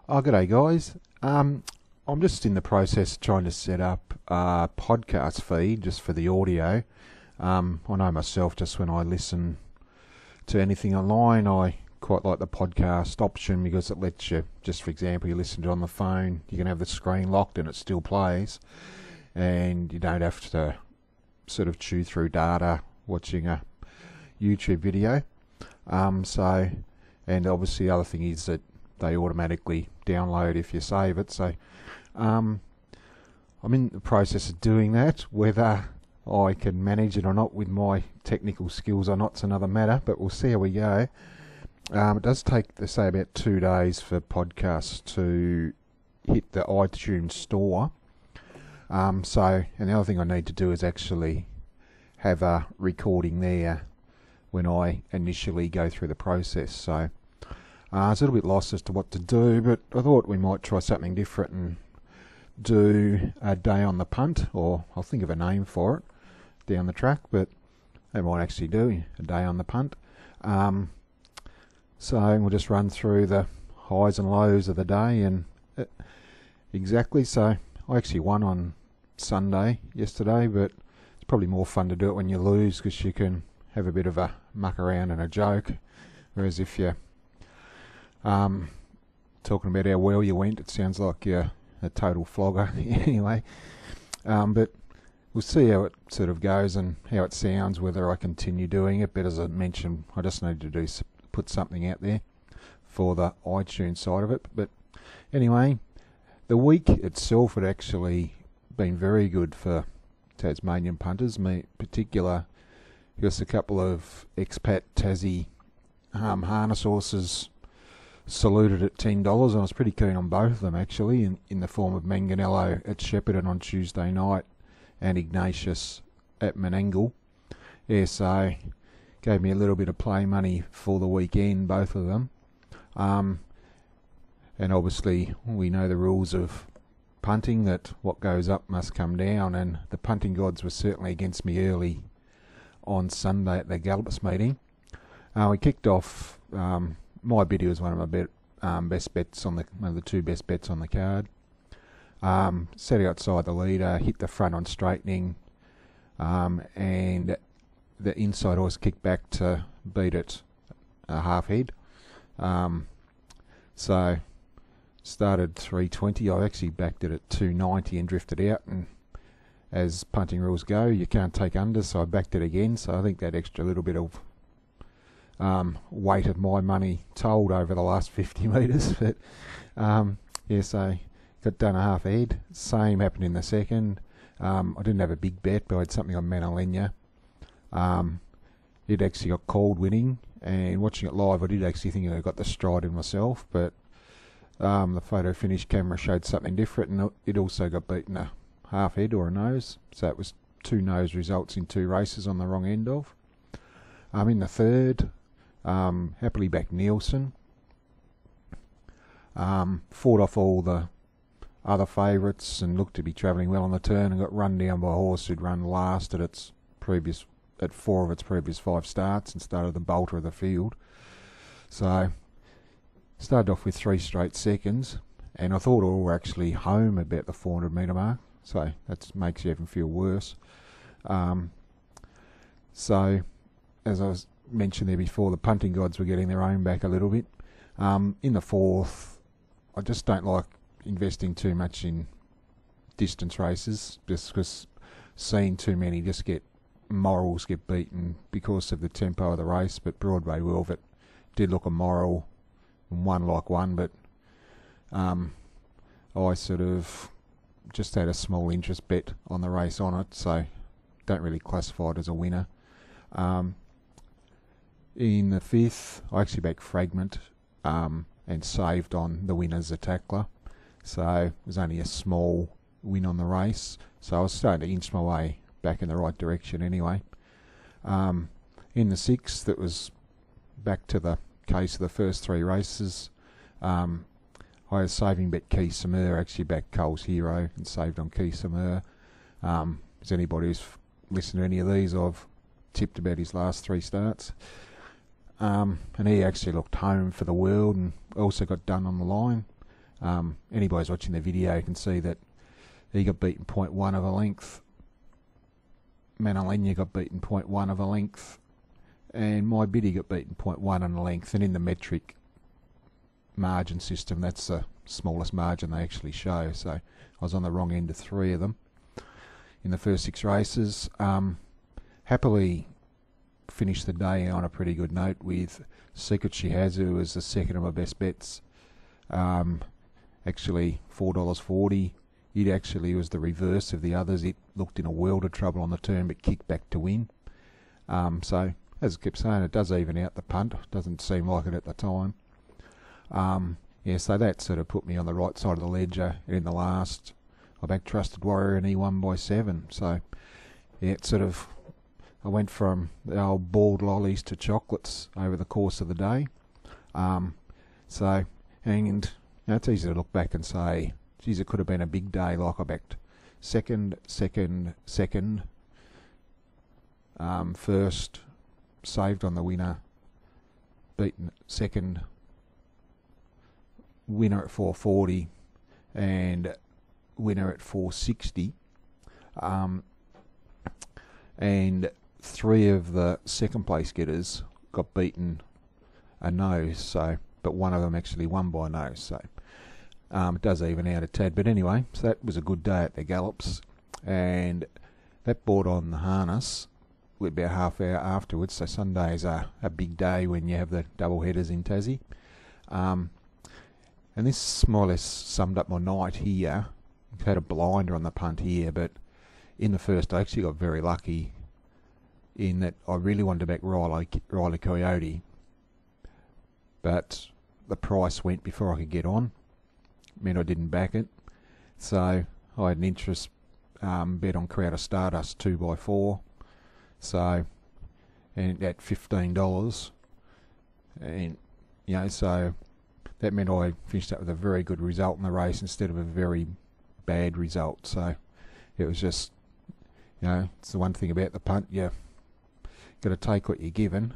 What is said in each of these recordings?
Oh, g'day guys. I'm just in the process of trying to set up a podcast feed just for the audio. I know myself, just when I listen to anything online, I quite like the podcast option because it lets you, just for example, you listen to it on the phone, you can have the screen locked and it still plays, and you don't have to sort of chew through data watching a YouTube video. And obviously the other thing is that they automatically download if you save it. So I'm in the process of doing that. Whether I can manage it or not with my technical skills or not's another matter, but we'll see how we go. It does take, they say, about 2 days for podcasts to hit the iTunes store. And the other thing I need to do is actually have a recording there when I initially go through the process. So I was a little bit lost as to what to do, but I thought we might try something different and do a day on the punt, or I'll think of a name for it down the track, but I might actually do a day on the punt. So we'll just run through the highs and lows of the day, and exactly. So I actually won on Sunday yesterday, but it's probably more fun to do it when you lose because you can have a bit of a muck around and a joke, whereas if you're talking about how well you went, it sounds like you're a total flogger anyway. But we'll see how it sort of goes and how it sounds, whether I continue doing it. But as I mentioned, I just need to put something out there for the iTunes side of it. But anyway, the week itself had actually been very good for Tasmanian punters. Me in particular, because a couple of expat Tassie harness horses saluted at $10, and I was pretty keen on both of them actually, in the form of Manganello at Shepparton on Tuesday night and Ignatius at Menangle. Yeah, so gave me a little bit of play money for the weekend, both of them. And obviously we know the rules of punting, that what goes up must come down, and the punting gods were certainly against me early on Sunday at the Gallops meeting. We kicked off. My biddy was one of my best bets one of the two best bets on the card. Sat outside the leader, hit the front on straightening, and the inside horse kicked back to beat it a half head. So started 320. I actually backed it at 290 and drifted out, and as punting rules go, you can't take under, so I backed it again. So I think that extra little bit of weight of my money told over the last 50 metres. But so got done a half head. Same happened in the second. I didn't have a big bet, but I had something on Manalenia. It actually got called winning, and watching it live, I did actually think I got the stride in myself, but the photo finish camera showed something different, and it also got beaten a half head or a nose. So it was 2 nose results in 2 races on the wrong end of. In the third, happily back Nielsen. Fought off all the other favourites and looked to be travelling well on the turn, and got run down by a horse who'd run last at 4 of its previous 5 starts and started the bolter of the field. So started off with 3 straight seconds, and I thought all were actually home about the 400 metre mark, so that makes you even feel worse. So as I was mentioned there before, the punting gods were getting their own back a little bit. In the fourth, I just don't like investing too much in distance races, just because seeing too many morals get beaten because of the tempo of the race. But Broadway Velvet did look a moral and won like one, but I sort of just had a small interest bet on the race on it, so don't really classify it as a winner. In the fifth, I actually backed Fragment and saved on the winner's Attackler, so it was only a small win on the race, so I was starting to inch my way back in the right direction anyway. In the sixth, it was back to the case of the first 3 races. I was saving bet Key Samur, actually backed Cole's Hero and saved on Key Samur. As anybody who's listened to any of these, I've tipped about his last 3 starts. And he actually looked home for the world and also got done on the line. Anybody's watching the video can see that he got beaten 0.1 of a length. Manalenia got beaten 0.1 of a length. And my biddy got beaten 0.1 on a length. And in the metric margin system, that's the smallest margin they actually show. So I was on the wrong end of 3 of them in the first 6 races. Happily finished the day on a pretty good note with Secret She Has, who was the second of my best bets. Actually $4.40. It actually was the reverse of the others. It looked in a world of trouble on the turn but kicked back to win. So as I kept saying, it does even out the punt. Doesn't seem like it at the time. Yeah, so that sort of put me on the right side of the ledger. In the last, I backed Trusted Warrior and he won by 7. So yeah, it sort of, I went from the old bald lollies to chocolates over the course of the day. And you know, it's easy to look back and say, geez, it could have been a big day. Like I backed second, first, saved on the winner, beaten second, winner at 440, and winner at 460. And 3 of the second place getters got beaten a nose, so but one of them actually won by a nose, so it does even out a tad. But anyway, so that was a good day at the Gallops, and that brought on the harness about half hour afterwards. So Sunday's a big day when you have the double headers in Tassie. And this more or less summed up my night here. I had a blinder on the punt here, but in the first I actually got very lucky in that I really wanted to back Riley Coyote, but the price went before I could get on. Meant I didn't back it. So I had an interest bet on Crowd of Stardust 2x4. So, and at $15. And, you know, so that meant I finished up with a very good result in the race instead of a very bad result. So it was just, you know, it's the one thing about the punt, you got to take what you're given.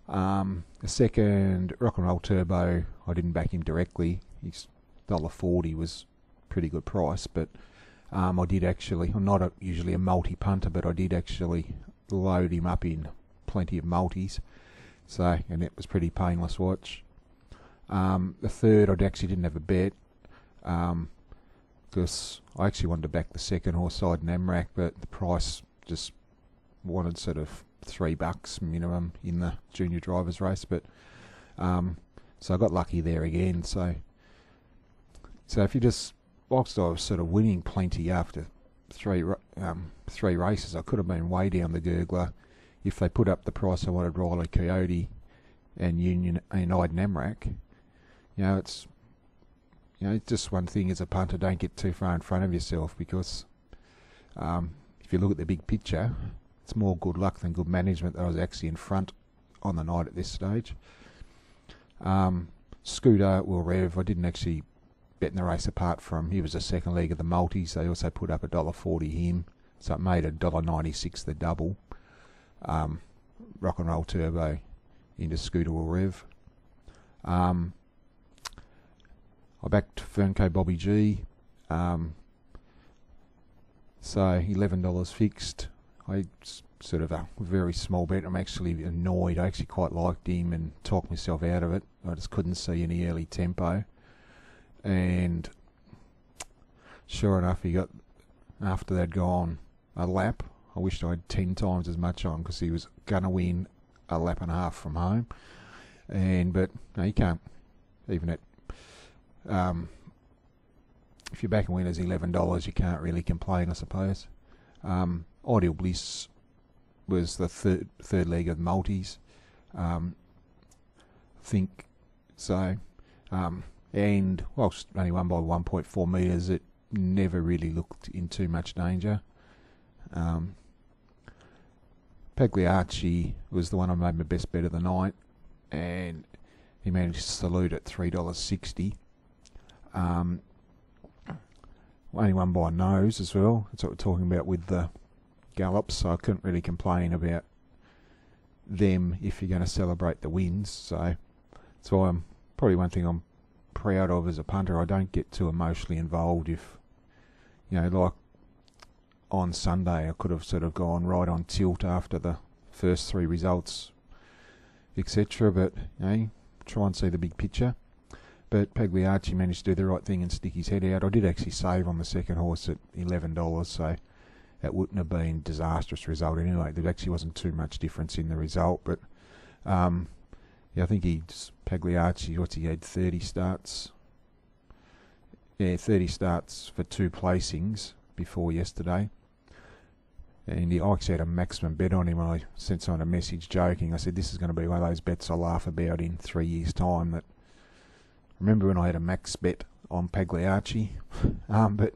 The second, Rock and Roll Turbo, I didn't back him directly. His $1.40 was pretty good price, but I did actually, I'm not usually a multi-punter, but I did actually load him up in plenty of multis. So, and it was pretty painless watch. The third, I actually didn't have a bet, because I actually wanted to back the second horse side Namrak, but the price just wanted sort of $3 minimum in the junior drivers race. But so I got lucky there again. So if you just, whilst I was sort of winning plenty after three races, I could have been way down the gurgler if they put up the price I wanted Riley Coyote and Union and I'd Namrak. You know, it's just one thing as a punter, don't get too far in front of yourself, because if you look at the big picture, it's more good luck than good management that I was actually in front on the night at this stage. Scooter will rev. I didn't actually bet in the race apart from, he was the second leg of the multis. They also put up $1.40 him, so it made $1.96 the double. Rock and Roll Turbo into Scooter will rev. I backed Fernco Bobby G. So $11 fixed. I sort of a very small bet. I'm actually annoyed. I actually quite liked him and talked myself out of it. I just couldn't see any early tempo. And sure enough, he got, after they'd gone a lap, I wished I had 10 times as much on, because he was going to win a lap and a half from home. But no, you can't, even at, if you're backing winners $11, you can't really complain, I suppose. Ideal Bliss was the third leg of multis. Think so. And whilst only won by 1.4 metres, it never really looked in too much danger. Pagliacci was the one I made my best bet of the night, and he managed to salute at $3.60. Only won by a nose as well. That's what we're talking about with the Gallops, so I couldn't really complain about them if you're going to celebrate the wins. So that's why I'm probably one thing I'm proud of as a punter. I don't get too emotionally involved. If, like on Sunday, I could have sort of gone right on tilt after the first 3 results, etc. But, try and see the big picture. But Pagliacci managed to do the right thing and stick his head out. I did actually save on the second horse at $11, so that wouldn't have been a disastrous result anyway. There actually wasn't too much difference in the result, but I think Pagliacci, what's he had, 30 starts? Yeah, 30 starts for 2 placings before yesterday. And I actually had a maximum bet on him. I sent someone a message joking. I said, this is going to be one of those bets I laugh about in 3 years' time. That, remember when I had a max bet on Pagliacci? But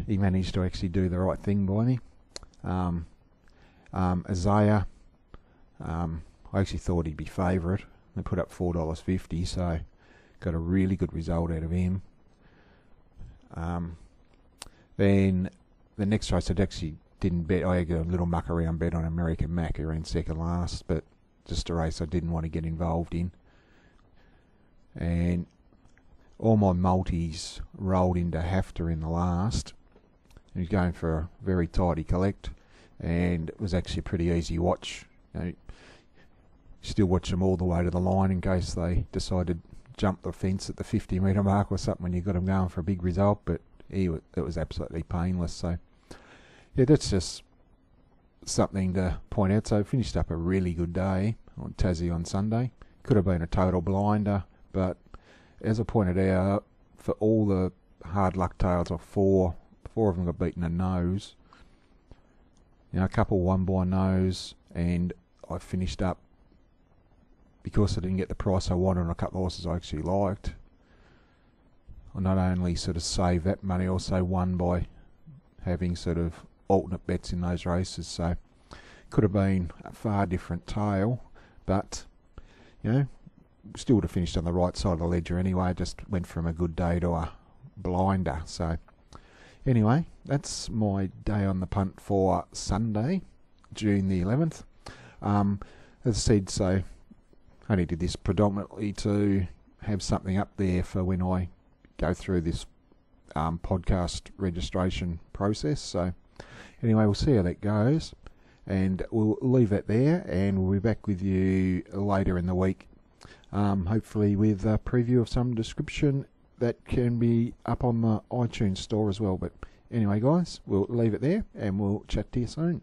he managed to actually do the right thing by me. Isaiah, I actually thought he'd be favourite. They put up $4.50, so got a really good result out of him. Then the next race I actually didn't bet. I had a little muck around bet on American Mac, who ran second last, but just a race I didn't want to get involved in. And all my multis rolled into Hafter in the last. He was going for a very tidy collect, and it was actually a pretty easy watch. Still watch them all the way to the line in case they decide to jump the fence at the 50 metre mark or something when you got them going for a big result, but it was absolutely painless. So yeah, that's just something to point out. So finished up a really good day on Tassie on Sunday. Could have been a total blinder, but as I pointed out, for all the hard luck tails of four of them got beaten a nose. A couple won by nose, and I finished up, because I didn't get the price I wanted on a couple of horses I actually liked. I not only sort of saved that money, also won by having sort of alternate bets in those races. So could have been a far different tale, but still would have finished on the right side of the ledger anyway. Just went from a good day to a blinder. So anyway, that's my day on the punt for Sunday, June the 11th. As I said, so I only did this predominantly to have something up there for when I go through this podcast registration process. So anyway, we'll see how that goes, and we'll leave that there, and we'll be back with you later in the week, hopefully with a preview of some description that can be up on the iTunes store as well. But anyway, guys, we'll leave it there, and we'll chat to you soon.